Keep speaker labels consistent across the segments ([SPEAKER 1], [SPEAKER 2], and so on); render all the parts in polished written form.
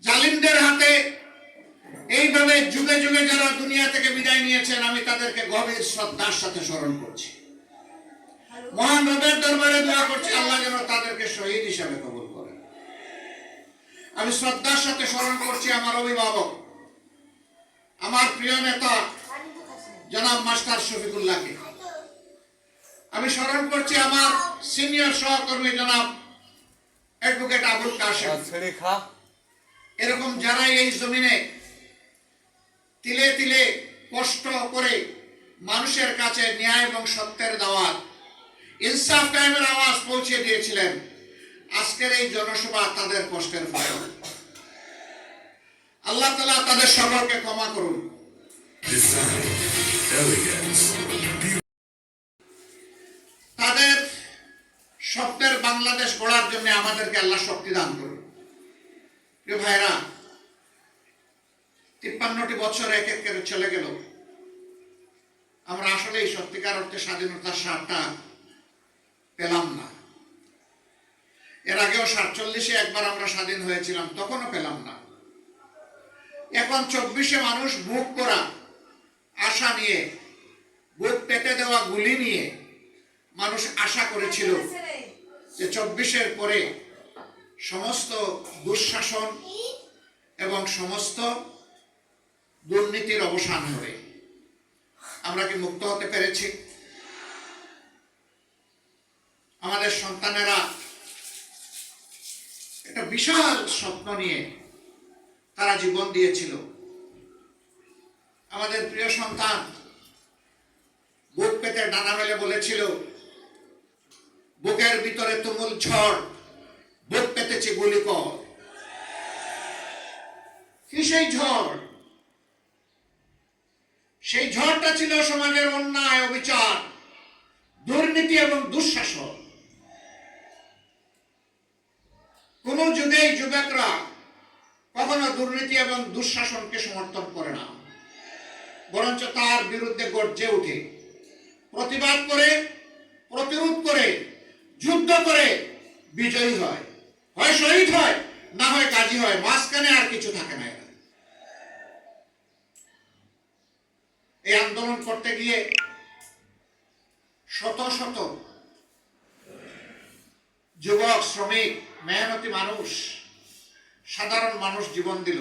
[SPEAKER 1] জালিমদের হাতে এইভাবে যুগে যুগে যারা দুনিয়া থেকে বিদায় নিয়েছেন, আমি তাদেরকে গভীর শ্রদ্ধার সাথে স্মরণ করছি। মহান রবের দরবারে দোয়া করছি আল্লাহ যেন তাদেরকে শহীদ হিসাবে কবুল করেন। আমি শ্রদ্ধার সাথে স্মরণ করছি আমার অভিভাবক, আমার প্রিয় নেতা জনাব মাস্টার শফিকুল্লাহকে। আমি স্মরণ করছি আমার সিনিয়র সহকর্মী জনাব অ্যাডভোকেট আবুল কাশেম। এরকম যারাই এই জমিনে তিলে তিলে কষ্ট করে মানুষের কাছে ন্যায় এবং সত্যের দাওয়াত, ইনসাফ কায়েমের আওয়াজ পৌঁছে দিয়েছিলেন, আজকের এই জনসভা তাদের কষ্টের ফল। আল্লাহ তাআলা তাদের সকলকে ক্ষমা করুন। তাদের স্বপ্নের বাংলাদেশ গড়ার জন্য আমাদেরকে আল্লাহ শক্তি দান করুন। প্রিয় ভাইরা, 53টি বছর এক এক করে চলে গেল। আমরা আসলে এই সত্যিকার অর্থে স্বাধীনতার স্বাদটা পেলাম না। এর আগেও 47-এ একবার আমরা স্বাধীন হয়েছিলাম, তখনও পেলাম না। এখন 24-এ মানুষ বুক করা আশা নিয়ে, বুক পেতে দেওয়া গুলি নিয়ে মানুষ আশা করেছিল যে 24-এর পরে সমস্ত দুঃশাসন এবং সমস্ত দুর্নীতির অবসান হবে। আমরা কি মুক্ত হতে পেরেছি? আমাদের সন্তানেরা একটা বিশাল স্বপ্ন নিয়ে তারা জীবন দিয়েছিল। আমাদের প্রিয় সন্তান বুক পেতে ডানা মেলে বলেছিল, বুকের ভিতরে তুমুল ঝড়, বুক পেতেছে গুলি কর। কি সেই ঝড়? সেই ঝড়টা ছিল সমাজের অন্যায়, অবিচার, দুর্নীতি এবং দুঃশাসন। কোন যুগেই যুবকরা কখনো দুর্নীতি এবং দুঃশাসনকে সমর্থন করে না, বরঞ্চ তার বিরুদ্ধে গর্জে উঠে, প্রতিবাদ করে, প্রতিরোধ করে, যুদ্ধ করে বিজয়ী হয়। হয় শহীদ হয়, না হয় গাজী হয়, মাঝখানে আর কিছু থাকে না। এই আন্দোলন করতে গিয়ে শত শত যুবক, শ্রমিক, মেহনতি মানুষ, সাধারণ মানুষ জীবন দিল।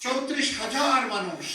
[SPEAKER 1] 34,000 মানুষ